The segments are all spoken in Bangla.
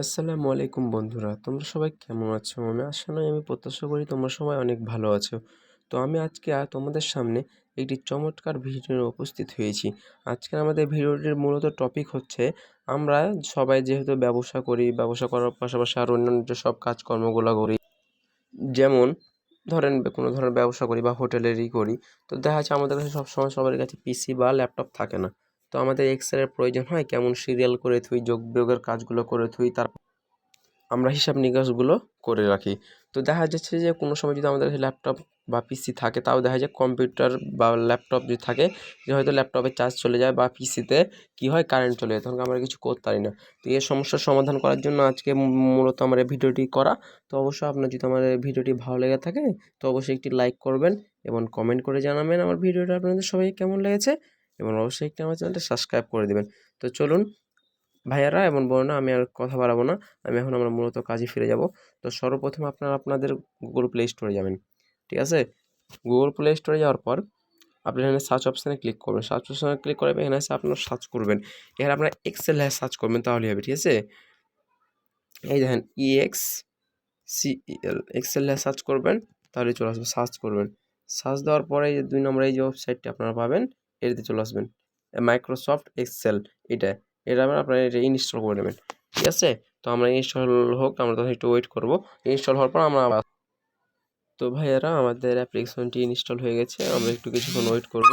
আসসালামু আলাইকুম বন্ধুরা, তোমরা সবাই কেমন আছো? আমি প্রত্যাশা করি তোমরা সবাই অনেক ভালো আছো। তো আমি আজকে তোমাদের সামনে একটি চমৎকার ভিডিও নিয়ে উপস্থিত হয়েছি। আজকে আমাদের ভিডিওটির মূলত টপিক হচ্ছে, আমরা সবাই যেহেতু ব্যবসা করি, ব্যবসা করার পাশাপাশি আরও অন্যান্য যেসব কাজকর্মগুলো করি, যেমন ধরেন কোনো ধরনের ব্যবসা করি বা হোটেলেরই করি, তো দেখা যাচ্ছে আমাদের কাছে সবসময় সবার কাছে পিসি বা ল্যাপটপ থাকে না। তো আমাদের এক্সেলের প্রয়োজন হয়, কেমন সিরিয়াল করে থুই, যোগ বিয়োগের কাজগুলো করে থুই, আমরা হিসাব নিকাশগুলো করে রাখি। তো দেখা যাচ্ছে যে কোনো সময় যদি আমাদের কাছে ল্যাপটপ বা পিসি থাকে, তাও দেখা যায় কম্পিউটার বা ল্যাপটপ যদি থাকে, যে হয়তো ল্যাপটপে চার্জ চলে যায় বা পিসিতে কী হয়, কারেন্ট চলে যায়, তখন আমরা কিছু করতে পারি না। তো এই সমস্যার সমাধান করার জন্য আজকে মূলত আমার এই ভিডিওটি করা। তো অবশ্যই আপনার যদি আমার এই ভিডিওটি ভালো লেগে থাকে, তো অবশ্যই একটি লাইক করবেন এবং কমেন্ট করে জানাবেন আমার ভিডিওটা আপনাদের সবাই কেমন লেগেছে, এবং অবশ্যই একটি আমার চ্যানেলটা সাবস্ক্রাইব করে দেবেন। তো চলুন ভাইয়ারা এবং বোনেরা, আমি আর কথা বাড়াবো না, আমি এখন আমরা মূলত কাজে ফিরে যাব। তো সর্বপ্রথম আপনারা আপনাদের গুগল প্লে স্টোরে যাবেন, ঠিক আছে? গুগল প্লে স্টোরে যাওয়ার পর আপনি এখানে সার্চ অপশানে ক্লিক করবেন। সার্চ অপশানে ক্লিক করে এখানে এসে আপনারা সার্চ করবেন। এখানে আপনারা এক্সেল সার্চ করবেন, তাহলেই হবে, ঠিক আছে? এই দেখেন EXCEL, এক্সেল সার্চ করবেন, তাহলে চলে আসবে। সার্চ করবেন, সার্চ দেওয়ার পরে এই যে 2 নম্বরে এই যে ওয়েবসাইটটি আপনারা পাবেন, এটাতে চলে আসবেন। মাইক্রোসফট এক্সেল, এটা আপনারা এটা ইনস্টল করে নেবেন, ঠিক আছে? তো আমরা ইনস্টল হোক, আমরা তখন একটু ওয়েট করব। ইনস্টল হওয়ার পর আমরা আবার, তো ভাইয়ারা আমাদের অ্যাপ্লিকেশনটি ইনস্টল হয়ে গেছে, আমরা একটু কিছুক্ষণ ওয়েট করব,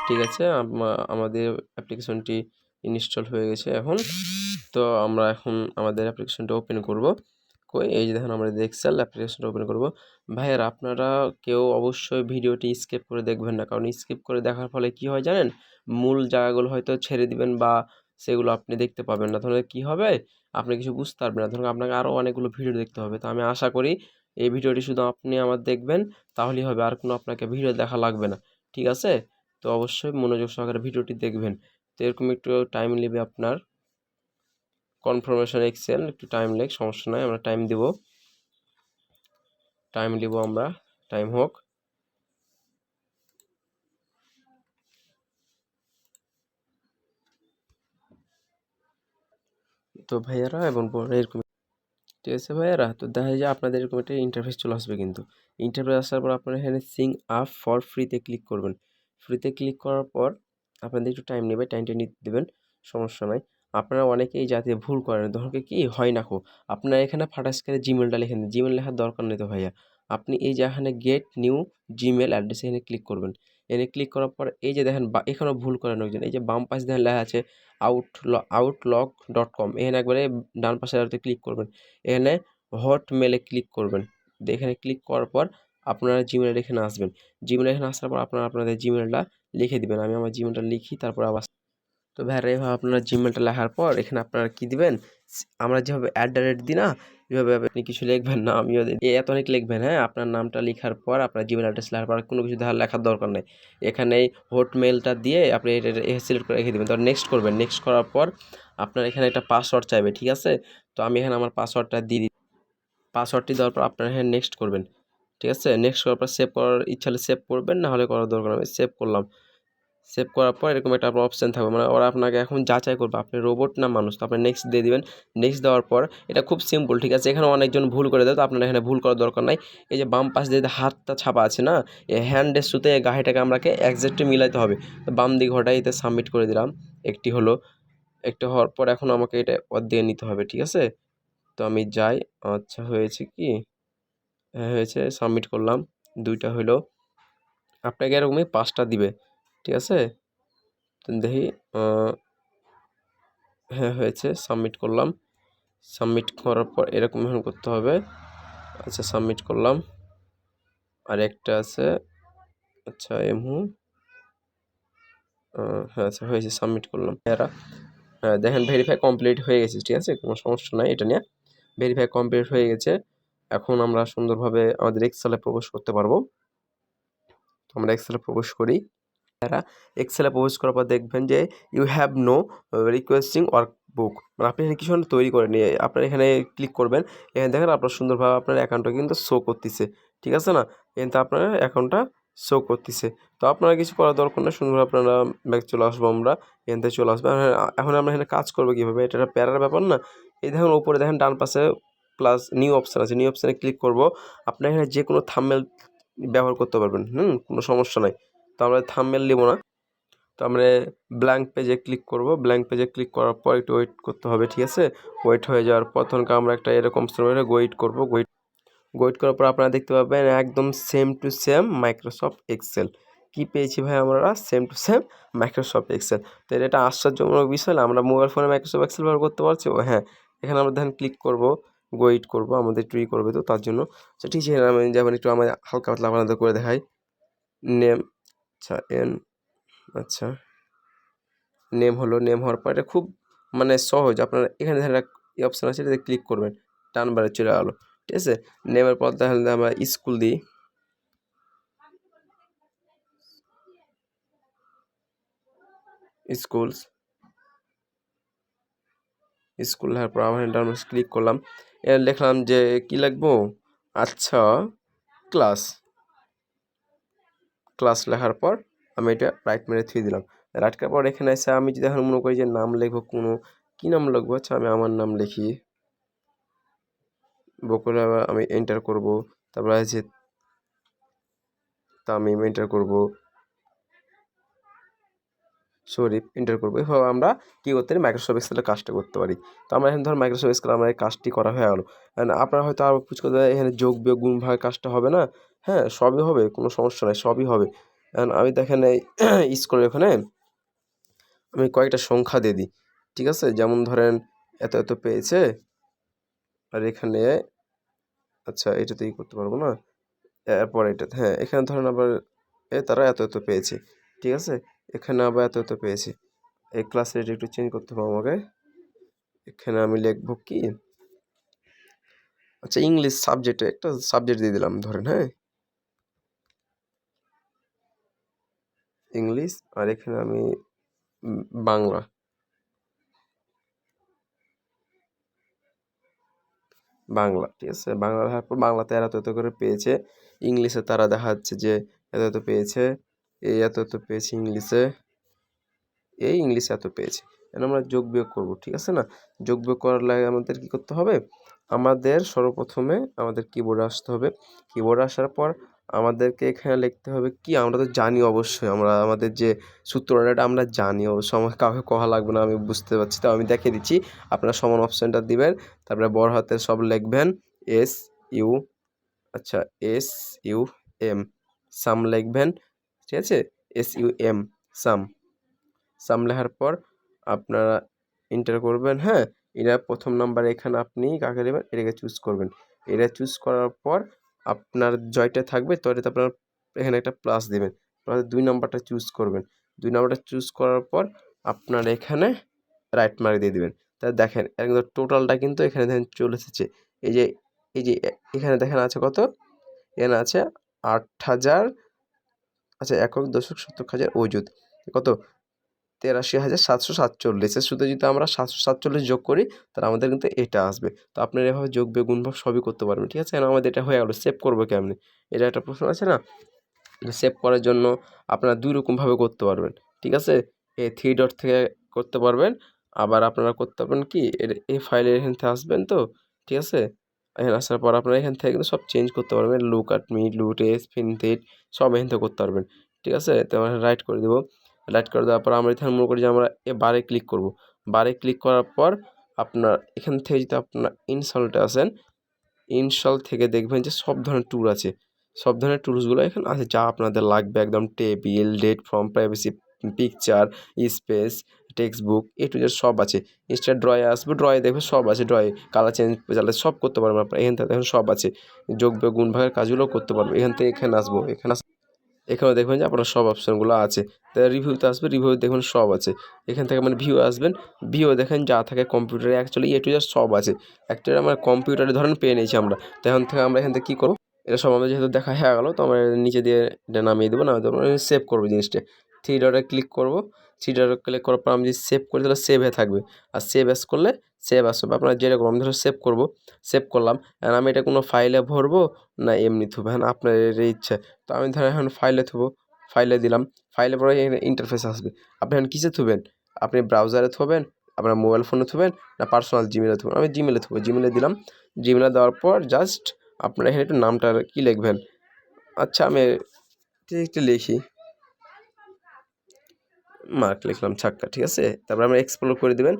ঠিক আছে? আমাদের অ্যাপ্লিকেশনটি ইনস্টল হয়ে গেছে এখন। তো আমরা এখন আমাদের অ্যাপ্লিকেশনটা ওপেন করব। এই যে দেখেন, আমরা এক্সেল অ্যাপ্লিকেশনটা ওপেন করব। ভাইয়ারা আপনারা কেউ অবশ্যই ভিডিওটি স্কিপ করে দেখবেন না, কারণ স্কিপ করে দেখার ফলে কি হয় জানেন? মূল জায়গাগুলো হয়তো ছেড়ে দিবেন বা সেগুলো আপনি দেখতে পাবেন না। তাহলে কি হবে? আপনি কিছু বুঝতে পারবেন না। ধরুন আপনাকে আরও অনেকগুলো ভিডিও দেখতে হবে। তো আমি আশা করি এই ভিডিওটি শুধু আপনি আমার দেখবেন, তাহলেই হবে, আর কোনো আপনাকে ভিডিও দেখা লাগবে না, ঠিক আছে? তো অবশ্যই মনোযোগ সহকারে ভিডিওটি দেখবেন। তো এরকম একটু টাইম নেবে আপনার। কনফার্মেশন এক্সেল একটু টাইম লেগে, সমস্যা নয়, আমরা টাইম দিব, আমরা, টাইম হোক। তো ভাইয়ারা এবং বোনেরা, এরকম, ঠিক আছে ভাইয়ারা? তো দেখা যায় আপনাদের এরকম একটা ইন্টারফেস চলে আসবে। কিন্তু ইন্টারফেস আসার পর আপনারা এখানে সিং আপ ফর ফ্রিতে ক্লিক করবেন। ফ্রিতে ক্লিক করার পর আপনাদের একটু টাইম নেবে, টাইমটা নিতে দেবেন, সমস্যা নাই। আপনারা অনেকেই যাতে ভুল করেন, ধরুন কি হয় না, আপনারা এখানে ফাটাস করে জিমেলটা লিখে নিন। জিমেল লেখার দরকার নেই তো ভাইয়া, আপনি এই যে এখানে গেট নিউ জিমেল অ্যাড্রেস, এখানে ক্লিক করবেন। এখানে ক্লিক করার পর এই যে দেখেন, এখানেও ভুল করেন একজন, এই যে বাম পাশে দেখেন লেখা আছে outlook.com, এখানে একবারে ডান পাশে ক্লিক করবেন। এখানে হটমেলে ক্লিক করবেন। এখানে ক্লিক করার পর আপনারা জিমেল এখানে আসবেন। জিমেল এখানে আসার পর আপনারা আপনাদের জিমেলটা লিখে দিবেন। আমি আমার জিমেলটা লিখি, তারপর আবার। তো ভাইয়ারা, এভাবে আপনারা জিমেলটা লেখার পর এখানে আপনারা কী দিবেন? আমরা যেভাবে দিই না, এভাবে আপনি কিছু লিখবেন না, আমিও এত অনেক লিখবেন, হ্যাঁ? আপনার নামটা লেখার পর আপনার জিমেল অ্যাড্রেস লেখার পর কোনো কিছু লেখার দরকার নেই। এখানেই হটমেলটা দিয়ে আপনি এটা সিলেক্ট করে রেখে দেবেন। তো নেক্সট করবেন। নেক্সট করার পর আপনার এখানে একটা পাসওয়ার্ড চাইবে, ঠিক আছে? তো আমি এখানে আমার পাসওয়ার্ডটা দিয়ে, পাসওয়ার্ডটি দেওয়ার পর আপনারা এখানে নেক্সট করবেন, ঠিক আছে? নেক্সট করার পর সেভ করার ইচ্ছা হলে সেভ করবেন, না হলে করার দরকার নেই। আমি সেভ করলাম। সেভ করার পর এরকম একটা আপনার অপশান থাকবে, মানে ওরা আপনাকে এখন যাচাই করবে আপনি রোবট না মানুষ। তো আপনি নেক্সট দিয়ে দিবেন। নেক্সট দেওয়ার পর এটা খুব সিম্পল, ঠিক আছে? এখানে অনেকজন ভুল করে দেয়, তো আপনারা এখানে ভুল করার দরকার নাই। এই যে বাম পাশে যে হাতটা ছাপা আছে না, এই হ্যান্ডের সুতে গাড়িটাকে আমাকে একজ্যাক্টলি মিলাইতে হবে। তো বাম দিক ঘটাইতে সাবমিট করে দিলাম। একটি হলো, একটি হওয়ার পর এখন আমাকে এটা দিয়ে নিতে হবে, ঠিক আছে? তো আমি যাই। আচ্ছা, হয়েছে কি? হ্যাঁ, হয়েছে, সাবমিট করলাম। 2টা হইলো। আপনাকে এরকমই 5টা দিবে, ঠিক আছে? তো দেখি, হ্যাঁ হয়েছে, সাবমিট করলাম। সাবমিট করার পর এরকম এখন করতে হবে। আচ্ছা, সাবমিট করলাম। আর একটা আছে, আচ্ছা হ্যাঁ, আচ্ছা হয়েছে, সাবমিট করলাম। হ্যাঁ দেখেন, ভেরিফাই কমপ্লিট হয়ে গেছে, ঠিক আছে? কোনো সমস্যা নাই এটা নিয়ে। ভেরিফাই কমপ্লিট হয়ে গেছে। এখন আমরা সুন্দরভাবে আমাদের এক্সেলে প্রবেশ করতে পারবো। তো আমরা এক্সেলে প্রবেশ করি। এক্সেলে প্রবেশ করার পর দেখবেন যে you have no requesting workbook, মানে আপনি এখানে কিছু তৈরি করে নিয়ে আপনার এখানে ক্লিক করবেন। এখানে দেখেন আপনার সুন্দরভাবে আপনার অ্যাকাউন্টটা কিন্তু শো করতেছে, ঠিক আছে না? কিন্তু আপনার অ্যাকাউন্টটা শো করতেছে। তো আপনারা কিছু করার দরকার নেই, সুন্দরভাবে আপনারা ব্যাক চলে আসবো, আমরা এখান থেকে চলে আসবো। এখন আমরা এখানে কাজ করবো কীভাবে? এটা একটা প্যারার ব্যাপার না? এই দেখুন উপরে দেখেন ডান পাশে প্লাস নিউ অপশান আছে, নিউ অপশানে ক্লিক করব। আপনার এখানে যে কোনো থাম্বনেল ব্যবহার করতে পারবেন, কোনো সমস্যা নাই। তো আমরা থাম্বনেল নেব না, তো আমরা ব্ল্যাঙ্ক পেজে ক্লিক করব। ব্ল্যাঙ্ক পেজে ক্লিক করার পর একটু ওয়েট করতে হবে, ঠিক আছে। ওয়েট হয়ে যাওয়ার পর তখন আমরা একটা এরকম ওয়েট করব। ওয়েট করার পর আপনারা দেখতে পাবেন একদম same to same Microsoft Excel. কি পেয়েছি ভাই আমরা? Same to same Microsoft Excel. তো এটা একটা আশ্চর্যজনক বিষয় না, আমরা মোবাইল ফোনে মাইক্রোসফট এক্সেল ব্যবহার করতে পারছি। ও হ্যাঁ, এখানে আমরা দেখেন ক্লিক করব, ওয়েট করব, আমাদের ট্রি করবে, তো তার জন্য তো ঠিক আছে। আমি যেমন একটু আমার হালকা পাতলা আপনাদের করে দেখাই। নেম, আচ্ছা আচ্ছা নেম হলো, নেম হওয়ার পর এটা খুব মানে সহজ। আপনারা এখানে দেখেন এই অপশান আছে, এটাতে ক্লিক করবেন, ডান বারে চলে গেলো, ঠিক আছে। নেমের পর তাহলে আমরা স্কুল দিই, স্কুলস, স্কুল লেখার পর আবার এন্টার ক্লিক করলাম। এর লিখলাম যে কি লিখবো, আচ্ছা ক্লাস, ক্লাস লেখার পর আমি এটা রাইট মেরে থুয়ে দিলাম। রাইট করার পর এখানে এসে আমি যদি এখন মনে করি যে নাম লিখবো, কোনো কী নাম লিখবো, আচ্ছা আমি আমার নাম লিখি বকুল। আমি এন্টার করব, তারপর আছে তামিম এন্টার করব, শরীফ এন্টার করবো। এভাবে আমরা কী করতে পারি, মাইক্রোসফট এক্সেলের কাজটা করতে পারি। তো আমরা এখন ধর মাইক্রোসফট এক্সেল আমার এই কাজটি করা হয়ে গেলো। আপনারা হয়তো আরও কিছু করতে এখানে যোগ বিয়োগ গুণ ভাগের কাজটা হবে না, হ্যাঁ সবই হবে, কোনো সমস্যা নাই, সবই হবে। আমি দেখেন এই স্কুলের ওখানে আমি কয়েকটা সংখ্যা দিয়ে দিই, ঠিক আছে। যেমন ধরেন এত এত পেয়েছে, আর এখানে আচ্ছা এটাতেই করতে পারবো না, এরপর এটাতে, হ্যাঁ এখানে ধরেন আবার তারা এত এত পেয়েছে, ঠিক আছে। এখানে আবার এত এত পেয়েছে। এই ক্লাসের এটা একটু চেঞ্জ করতে হবে আমাকে। এখানে আমি লিখবো কি, আচ্ছা ইংলিশ সাবজেক্টে একটা সাবজেক্ট দিয়ে দিলাম ধরেন, হ্যাঁ ইংলিশ, আর এখানে আমি বাংলা, বাংলা, ঠিক আছে। বাংলা লেখার পর বাংলাতে এত এত করে পেয়েছে, ইংলিশে তারা দেখা যাচ্ছে যে এত এত পেয়েছে, এই এত এত পেয়েছে ইংলিশে, এই ইংলিশে এত পেয়েছে। এখন আমরা যোগ বিয়োগ করবো, ঠিক আছে না। যোগ বিয়োগ করার লাগে আমাদের কি করতে হবে, আমাদের সর্বপ্রথমে আমাদের কিবোর্ডে আসতে হবে। কিবোর্ডে আসার পর আমাদেরকে এখানে লিখতে হবে কি, আমরা তো জানি অবশ্যই, আমরা আমাদের যে সূত্রটা এটা আমরা জানি অবশ্যই, আমাকে কাউকে কহা লাগবে না, আমি বুঝতে পারছি। তো আমি দেখিয়ে দিচ্ছি, আপনারা সমান অপশানটা দিবেন, তারপরে বড় হাতের সব লিখবেন, এস ইউ, আচ্ছা এস ইউ এম, সাম লিখবেন, ঠিক আছে, এস ইউ এম, সাম। সাম লেখার পর আপনারা এন্টার করবেন, হ্যাঁ। এটা প্রথম নাম্বার, এখানে আপনি কাকে দেবেন, এটাকে চুজ করবেন। এটা চুজ করার পর আপনার জয়টা থাকবে, তো এটাতে আপনার এখানে একটা প্লাস দেবেন, প্লাস 2 নাম্বারটা চুজ করবেন। 2 নাম্বারটা চুজ করার পর আপনার এখানে রাইট মার্ক দিয়ে দিবেন। তাহলে দেখেন একদম টোটালটা কিন্তু এখানে দেখেন চলে এসেছে। এই যে এখানে দেখেন আছে কত, এখানে আছে 8,000, আচ্ছা একক দশক শতক হাজার অযুত কত, 83,747। এর সাথে যদি আমরা 747 যোগ করি, তাহলে আমাদের কিন্তু এটা আসবে। তো আপনারা এভাবে যোগ বিয়োগ গুণভাগ সবই করতে পারবেন, ঠিক আছে। আমাদের এটা হয়ে গেল, সেভ করবো কেমনে, এটা একটা প্রশ্ন আছে না। সেভ করার জন্য আপনারা 2 রকমভাবে করতে পারবেন, ঠিক আছে। এই 3 ডট থেকে করতে পারবেন, আবার আপনারা করতে পারবেন কি, এই ফাইলের এখান থেকে আসবেন, তো ঠিক আছে। এখানে আসার পর আপনারা এখান থেকে কিন্তু সব চেঞ্জ করতে পারবেন, লুক আট মি, লুটেস, ফিনথেট, সব এখান থেকে করতে পারবেন, ঠিক আছে। তো আমরা রাইট করে দেবো। রাইট করে দেওয়ার পর আমরা এখানে মনে করি যে আমরা বারে ক্লিক করব। বারে ক্লিক করার পর আপনার এখান থেকে যদি আপনার ইনস্টলতে আসেন, ইনস্টল থেকে দেখবেন যে সব ধরনের টুল আছে, সব ধরনের টুলসগুলো এখানে আছে, যা আপনাদের লাগবে একদম table, date, form, privacy, picture, space, text book, A to Z সব আছে। ইনস্টা ড্রয়ে আসবে, ড্রয়ে দেখবে সব আছে, ড্রয়ে কালার চেঞ্জ চালে সব করতে পারবেন আপনারা, এখান থেকে দেখুন সব আছে। যোগ বিয়োগ গুণ ভাগের কাজগুলোও করতে পারবো। এখান থেকে এখানে আসবো, এখানেও দেখবেন যে আপনার সব অপশানগুলো আছে। তাই রিভিউতে আসবে, রিভিউ দেখবেন সব আছে। এখান থেকে মানে ভিউ আসবেন, ভিউ দেখেন যা থাকে কম্পিউটারে অ্যাকচুয়ালি এ টু জেড সব আছে। অ্যাকচুয়ালি আমার কম্পিউটারে ধরেন পেয়ে নিয়েছি আমরা, তো এখান থেকে আমরা এখান থেকে কী করবো, এটা সব আমাদের যেহেতু দেখা হয়ে গেলো, তো আমরা নিচে দিয়ে এটা নামিয়ে দেবো, নামিয়ে দেবো, সেভ করবো জিনিসটা। 3 ডটে ক্লিক করবো, 3 ডটে ক্লিক করার পর আমি যদি সেভ করি তাহলে সেভ হয়ে থাকবে, আর সেভ এস করলে সেভ আসবে। আপনার যেরকম আমি ধরো সেভ করবো, সেভ করলাম, আর আমি এটা কোনো ফাইলে ভরবো না এমনি থুবো, হ্যাঁ আপনার ইচ্ছা। তো আমি ধরেন এখন ফাইলে থুবো, ফাইলে দিলাম, ফাইলে পরে এখানে ইন্টারফেস আসবে। আপনি এখন কিসে থুবেন, আপনি ব্রাউজারে থবেন আপনার মোবাইল ফোনে থুবেন না পার্সোনাল জিমেলে থুবেন? আমি জিমেলে থুবো, জিমেলে দিলাম। জিমেলে দেওয়ার পর জাস্ট আপনারা এখানে একটু নামটা কি লিখবেন? আচ্ছা আমি একটু লিখি, মার্ক লিখলাম ছাক্কা, ঠিক আছে? তারপর আমরা এক্সপ্লোর করে দিবেন।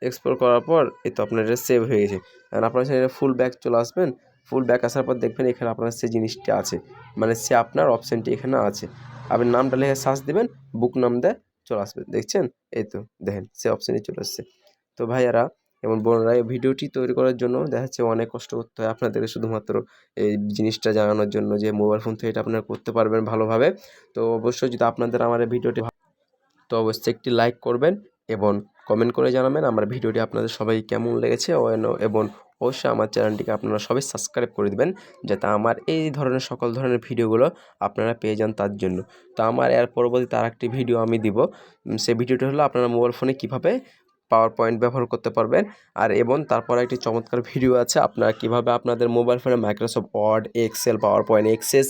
এক্সপ্লোর করার পর এই তো আপনার এটা সেভ হয়ে গেছে। আর আপনার সেখানে ফুল ব্যাক চলে আসবেন। ফুল ব্যাক আসার পর দেখবেন এখানে আপনার সেই জিনিসটা আছে, মানে সে আপনার অপশানটি এখানে আছে। আপনি নামটা লিখে সার্চ দিবেন, বুক নাম দিয়ে চলে আসবে, দেখছেন? এই তো দেখেন সে অপশানে চলে আসছে। তো ভাইয়ারা এবং বোনেরা, এই ভিডিওটি তৈরি করার জন্য দেখা যাচ্ছে অনেক কষ্ট করতে হয় আপনাদেরকে, শুধুমাত্র এই জিনিসটা জানানোর জন্য যে মোবাইল ফোন থেকে এটা আপনারা করতে পারবেন ভালোভাবে। তো অবশ্যই যদি আপনাদের আমার এই ভিডিওটি তো অবশ্যই একটি লাইক করবেন এবং কমেন্ট করে জানাবেন আমার ভিডিওটি আপনাদের সবাই কেমন লেগেছে এবং অবশ্যই আমার চ্যানেলটিকে আপনারা সবাই সাবস্ক্রাইব করে দিবেন, যাতে আমার এই ধরনের সকল ধরনের ভিডিওগুলো আপনারা পেয়ে যান তার জন্য। তো আমার এর পরবর্তীতে আরেকটি ভিডিও আমি দিব। সেই ভিডিওটি হলো আপনারা মোবাইল ফোনে কীভাবে পাওয়ার পয়েন্ট ব্যবহার করতে পারবেন, আর এবং তারপর একটি চমৎকার ভিডিও আছে আপনারা কীভাবে আপনাদের মোবাইল ফোনে Microsoft Word, Excel, PowerPoint, Access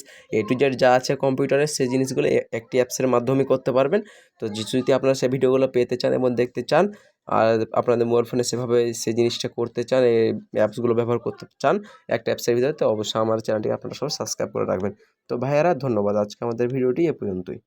to Z যা আছে কম্পিউটারে সেই জিনিসগুলো একটি অ্যাপসের মাধ্যমে করতে পারবেন। তো যদি আপনারা সেই ভিডিওগুলো পেতে চান এবং দেখতে চান, আর আপনাদের মোবাইল ফোনে সেভাবে সেই জিনিসটা করতে চান, এই অ্যাপসগুলো ব্যবহার করতে চান একটা অ্যাপসের ভিতরে, তো অবশ্যই আমার চ্যানেলটিকে আপনারা সবাই সাবস্ক্রাইব করে রাখবেন। তো ভাইয়েরা ধন্যবাদ, আজকে আমাদের ভিডিওটি এ পর্যন্তই।